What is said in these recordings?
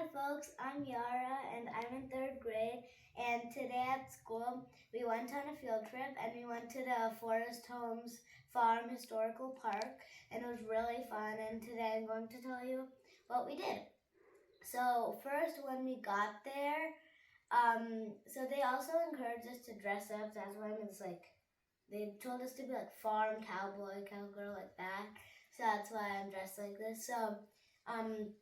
Hi folks, I'm Yara and I'm in third grade, and today at school we went on a field trip and we went to the Forest Homes Farm Historical Park, and it was really fun, and today I'm going to tell you what we did. So first, when we got there, so they also encouraged us to dress up. That's why it's like they told us to be like farm cowboy, cowgirl, like that. So that's why I'm dressed like this. So um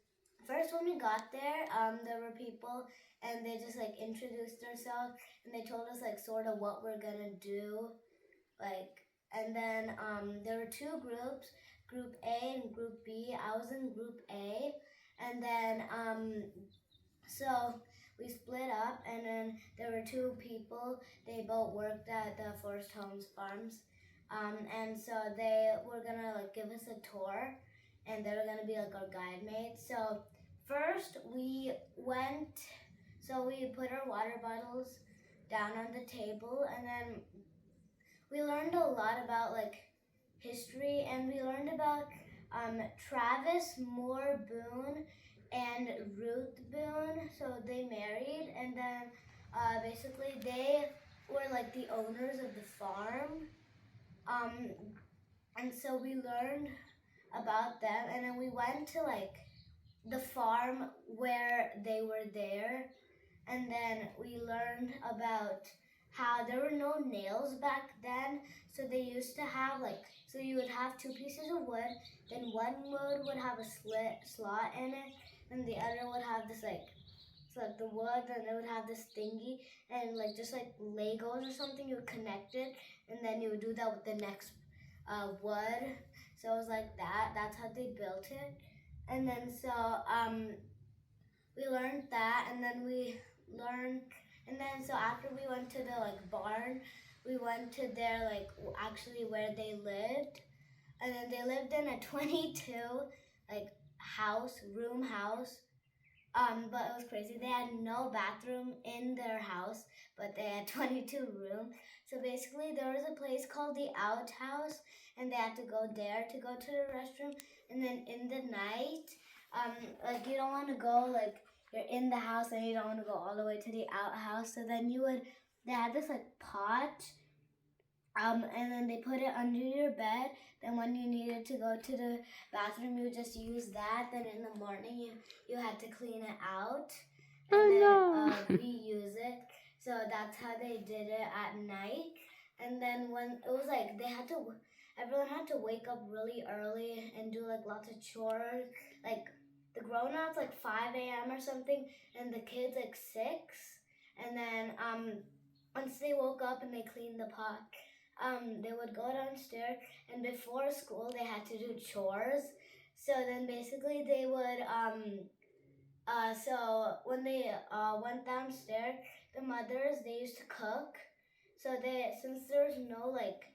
first, when we got there, there were people and they just like introduced themselves and they told us like sort of what we're gonna do, like, and then there were two groups, Group A and Group B. I was in Group A, and then so we split up, and then there were two people. They both worked at the Forest Homes Farms, and so they were gonna like give us a tour, and they were gonna be like our guide mates. So first we went, so we put our water bottles down on the table, and then we learned a lot about like history, and we learned about Travis Moore Boone and Ruth Boone. So they married, and then basically they were like the owners of the farm. Um, and so we learned about them, and then we went to like the farm where they were there, and then we learned about how there were no nails back then, so they used to have like, so you would have two pieces of wood, then one wood would have a slot in it, and the other would have this like, so like the wood, and it would have this thingy, and like just like Legos or something, you would connect it, and then you would do that with the next wood. So it was like that. That's how they built it. And then so we learned that, and then we learned, and then so after we went to the like barn, we went to their like actually where they lived, and then they lived in a 22 like room house. But it was crazy. They had no bathroom in their house, but they had 22 rooms. So basically, there was a place called the outhouse, and they had to go there to go to the restroom. And then in the night, like you don't want to go like you're in the house and you don't want to go all the way to the outhouse. So then they had this like pot, and then they put it under your bed. Then when you needed to go to the bathroom, you just use that. Then in the morning, you had to clean it out, and then reuse it. So that's how they did it at night. And then when it was like everyone had to wake up really early and do like lots of chores. Like the grown-ups like 5 a.m. or something, and the kids like 6. And then once they woke up and they cleaned the pot, they would go downstairs, and before school they had to do chores. So then basically they would so when they went downstairs, the mothers, they used to cook. So they, since there was no like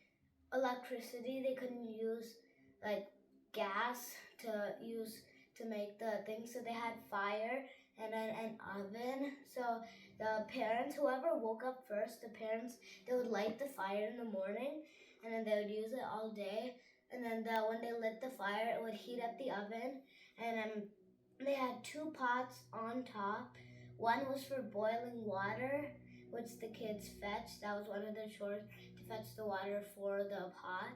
electricity, they couldn't use like gas to make the thing. So they had fire and then an oven. So the parents, whoever woke up first, the parents, they would light the fire in the morning, and then they would use it all day. And then when they lit the fire, it would heat up the oven, and they had two pots on top. One was for boiling water, which the kids fetched. That was one of their chores, to fetch the water for the pot.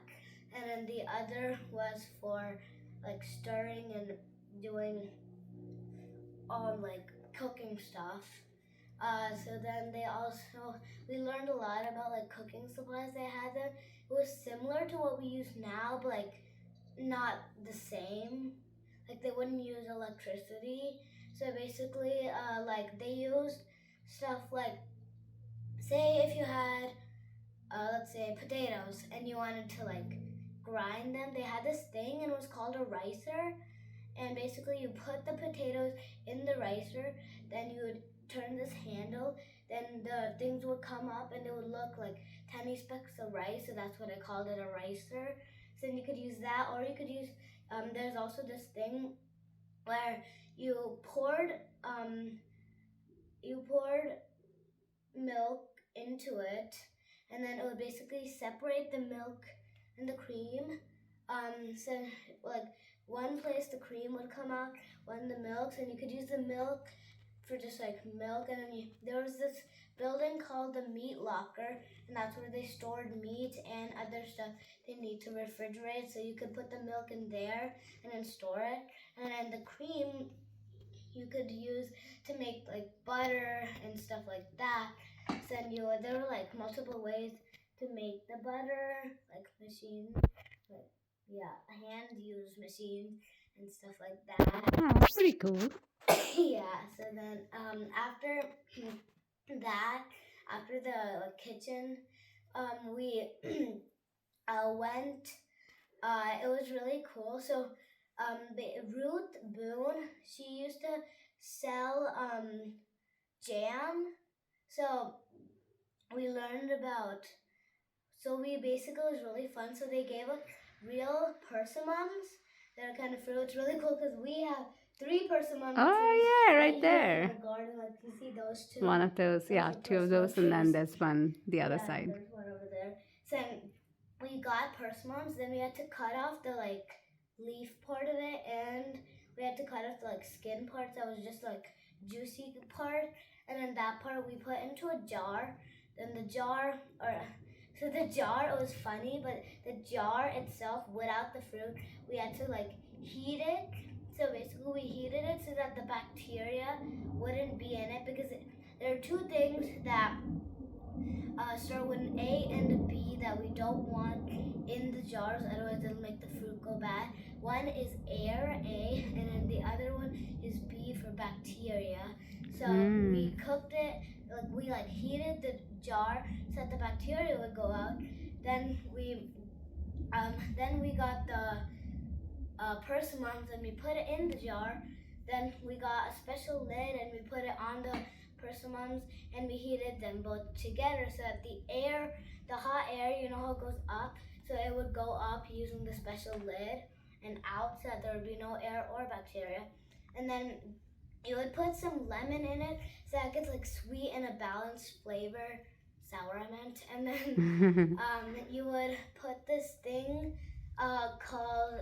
And then the other was for like stirring and doing like cooking stuff. So then we learned a lot about like cooking supplies they had then. It was similar to what we use now, but like not the same. Like they wouldn't use electricity. So basically, like they used stuff like, say if you had, let's say potatoes, and you wanted to like grind them, they had this thing and it was called a ricer. And basically you put the potatoes in the ricer, then you would turn this handle, then the things would come up and it would look like tiny specks of rice, so that's what I called it, a ricer. So then you could use that, or you could use, there's also this thing where um, you poured milk into it, and then it would basically separate the milk and the cream. So like one place the cream would come out, one the milks, and you could use the milk for just like milk. And then there was this building called the meat locker, and that's where they stored meat and other stuff they need to refrigerate. So you could put the milk in there and then store it. And then the cream you could use to make like butter and stuff like that. So then there were like multiple ways to make the butter, like machine, like hand used machine and stuff like that. Oh, pretty cool. Yeah. So then after that, after the kitchen, we went. It was really cool. So Ruth Boone, she used to sell jam. So we learned about. So we basically it was really fun. So they gave us real persimmons. They're kind of fruits. Really cool because we have 3 persimmon trees. Oh yeah, right here there. in our garden. Like you see those 2. One of those, Those yeah, are 2 of those, and then there's one the other side. There's one over there. So we got persimmons. Then we had to cut off the like leaf part of it, and we had to cut off the like skin part that was just like juicy part, and then that part we put into a jar. Then the jar, it was funny, but the jar itself without the fruit, we had to like heat it. So basically, we heated it so that the bacteria wouldn't be in it because there are 2 things that start with an A and a B that we don't want in the jars, otherwise it'll make the fruit go bad. One is air, A, and then the other one is B for bacteria. So we cooked it, we heated the jar so that the bacteria would go out. Then we got the persimmons and we put it in the jar. Then we got a special lid and we put it on the persimmons and we heated them both together so that the hot air, how it goes up, so it would go up using the special lid and out so that there would be no air or bacteria. And then you would put some lemon in it so that it gets like sweet and a balanced flavor. Sour, I meant. And then you would put this thing called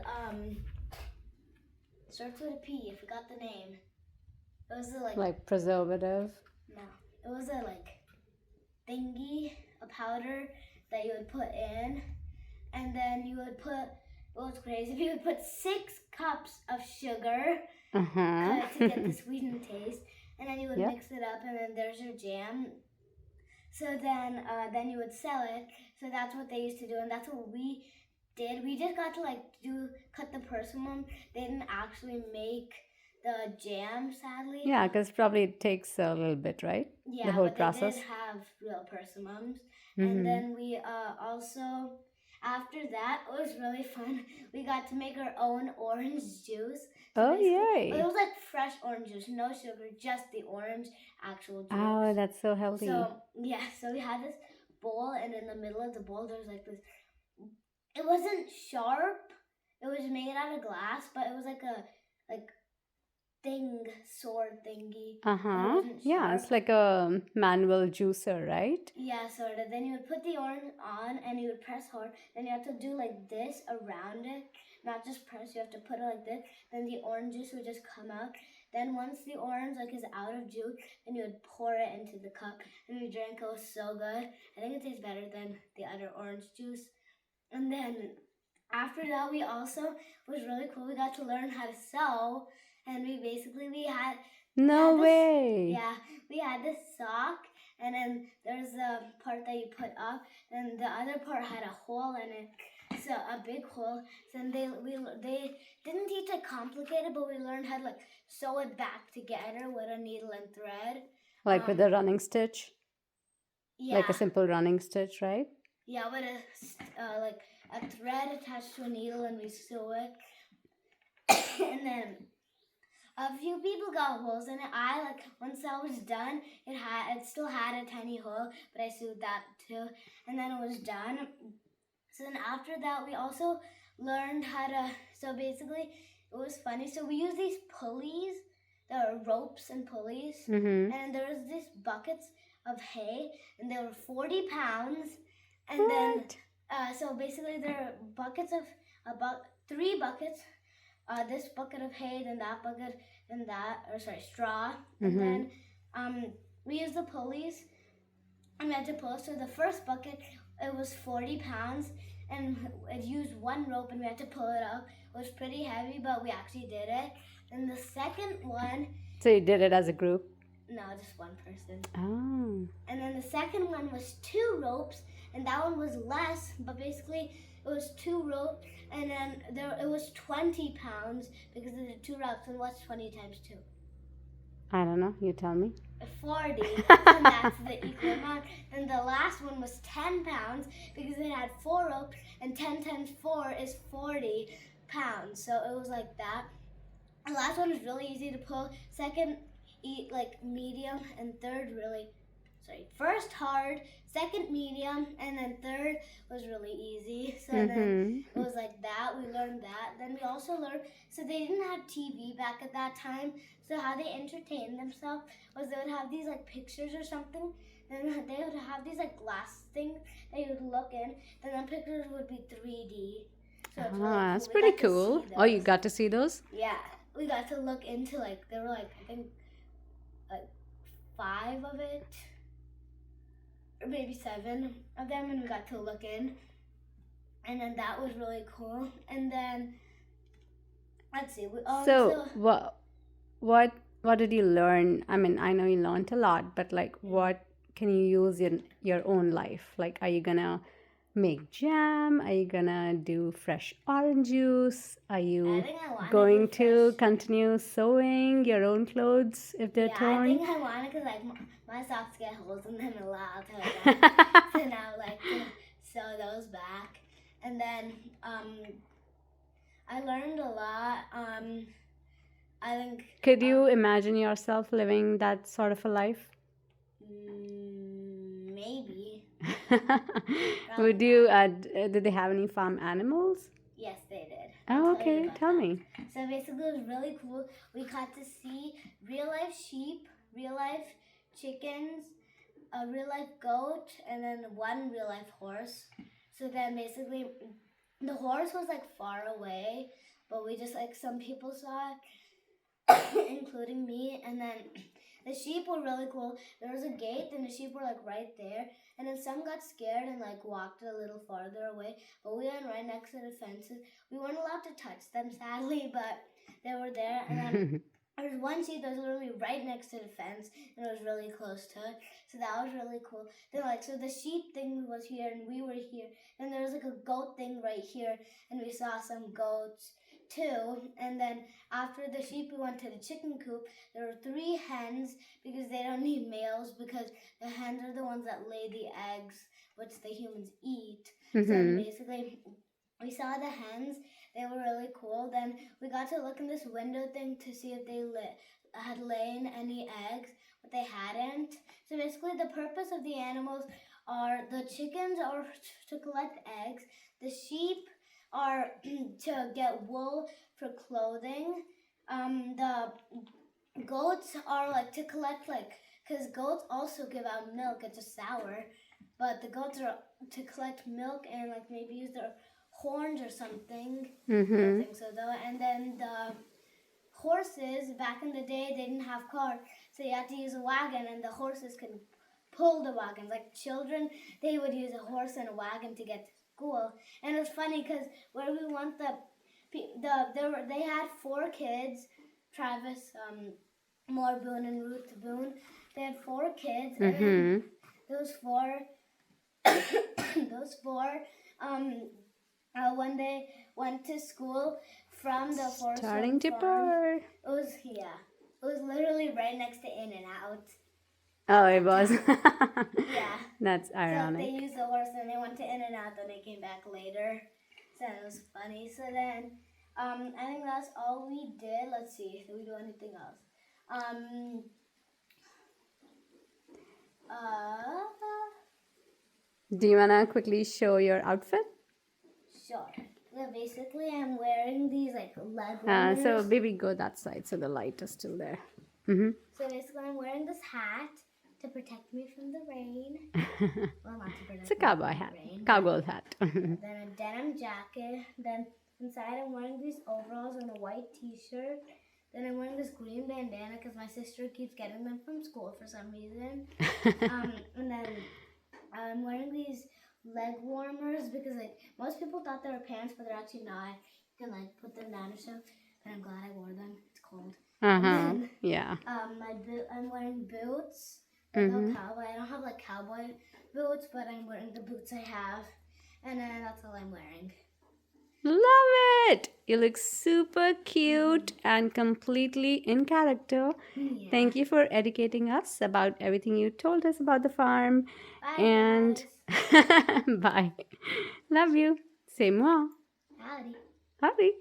starts with a P. I forgot the name. It was like preservative. No, it was a thingy, a powder that you would put in, and then you would put. What was crazy? You would put 6 cups of sugar cut to get the sweetened taste, and then you would mix it up, and then there's your jam. So then you would sell it. So that's what they used to do, and that's what we did. We just got to cut the persimmon. They didn't actually make the jam, sadly. Yeah, because probably it takes a little bit, right? Yeah, the whole but process. They did have real persimmons. And then we also, after that, it was really fun. We got to make our own orange juice. So yay! But it was like fresh orange juice, no sugar, just the orange actual juice. Oh, that's so healthy. So we had this bowl, and in the middle of the bowl, there was this. It wasn't sharp. It was made out of glass, but it was like a sword thingy. Yeah, it's like a manual juicer, right? Yeah, sort of. Then you would put the orange on and you would press hard. Then you have to do like this around it. Not just press, you have to put it like this. Then the orange juice would just come out. Then once the orange is out of juice, then you would pour it into the cup and you drink. It was so good. I think it tastes better than the other orange juice. And then after that, we also, it was really cool. We got to learn how to sew. And we had... No way! Yeah, we had this sock, and then there's a part that you put up, and the other part had a hole in it, so a big hole. So then they didn't teach it complicated, but we learned how to sew it back together with a needle and thread. Like with a running stitch? Yeah. Like a simple running stitch, right? Yeah, with a thread attached to a needle, and we sew it. And then a few people got holes in it. Once I was done, it still had a tiny hole, but I sewed that too. And then it was done. So then after that, we also learned how to, so basically, it was funny. So we used these pulleys. There are ropes and pulleys. And there was these buckets of hay, and they were 40 pounds. And then, so basically there are buckets of, about 3 buckets this bucket of hay, then that bucket, then that, or sorry, straw. And then we used the pulleys and we had to pull. So the first bucket, it was 40 pounds and it used one rope and we had to pull it up. It was pretty heavy, but we actually did it. And the second one, So you did it as a group? no, just one person. Oh. And then the second one was 2 ropes, and that one was less, but basically it was 2 ropes, and then it was 20 pounds because of the 2 ropes. And what's 20 times 2? I don't know. You tell me. 40, and that's the equal amount. Then the last one was 10 pounds because it had 4 ropes, and 10 times 4 is 40 pounds. So it was like that. The last one was really easy to pull. Second, like medium, and third first hard, second medium, and then third was really easy. So then it was like that. We learned that. Then we also learned, so they didn't have TV back at that time. So how they entertained themselves was they would have these like pictures or something. Then they would have these like glass things that you would look in. Then the pictures would be 3D. So it's really cool. That's We pretty got to cool. see Oh, you those. got to see those? Yeah, we got to look into like, there were like, I think, like 5 of it, or maybe 7 of them, and we got to look in, and then that was really cool. And then let's see, we So what did you learn? I mean, I know you learned a lot, but like what can you use in your own life? Like, are you gonna make jam? Are you gonna do fresh orange juice? Are I you think I want going to to continue sewing your own clothes if they're Yeah, I torn? think I want it because like my socks get holes in them a lot. So now like to sew those back. And then I learned a lot. I think Could you imagine yourself living that sort of a life? maybe. Would you, did they have any farm animals? Yes, they did. Oh, I'll tell you okay. about Tell that. me. So basically, it was really cool. We got to see real life sheep, real life chickens, a real life goat, and then one real life horse. So then basically, the horse was like far away, but we just like some people saw it, including me. And then the sheep were really cool. There was a gate, and the sheep were like right there. And then some got scared and like walked a little farther away. But we went right next to the fences. We weren't allowed to touch them, sadly, but they were there. And then there was one sheep that was literally right next to the fence, and it was really close to it. So that was really cool. Then like, so the sheep thing was here, and we were here. Then there was like a goat thing right here, and we saw some goats too. And then after the sheep, we went to the chicken coop. There were 3 hens because they don't need males because the hens are the ones that lay the eggs, which the humans eat. So basically, we saw the hens. They were really cool. Then we got to look in this window thing to see if they had laid any eggs, but they hadn't. So basically, the purpose of the animals are the chickens are to collect eggs. The sheep are to get wool for clothing. The goats are like to collect because goats also give out milk. It's just sour, but the goats are to collect milk and like maybe use their horns or something. I don't think so though. And then the horses back in the day, they didn't have cars, so you had to use a wagon, and the horses can pull the wagons. Like children, they would use a horse and a wagon to get to school. And it was funny because where we went, they had 4 kids, Travis, Moore Boone, and Ruth Boone. They had 4 kids, and then those 4, when they went to school from the forest Starting to farm, purr. it was literally right next to In and Out. Oh, it was. Yeah. That's So ironic. they used the horse, and they went to In and Out, then they came back later. So it was funny. So then, I think that's all we did. Let's see, did we do anything else? Do you want to quickly show your outfit? Sure. So basically, I'm wearing these like leg So warmers. baby, go that side so the light is still there. So basically, I'm wearing this hat to protect me from the rain. Well, not to protect It's a me cowboy from hat, the rain. cowgirl hat. Then a denim jacket. Then inside I'm wearing these overalls and a white t-shirt. Then I'm wearing this green bandana because my sister keeps getting them from school for some reason. And then I'm wearing these leg warmers because like most people thought they were pants, but they're actually not. You can like put them down or so. But I'm glad I wore them. It's cold. And then Yeah. I'm wearing boots. But no cowboy. I don't have like cowboy boots, but I'm wearing the boots I have. And then that's all I'm wearing. Love it. You look super cute and completely in character. Yeah. Thank you for educating us about everything you told us about the farm. Bye, And guys. bye. Love you. Say more. Howdy. Howdy.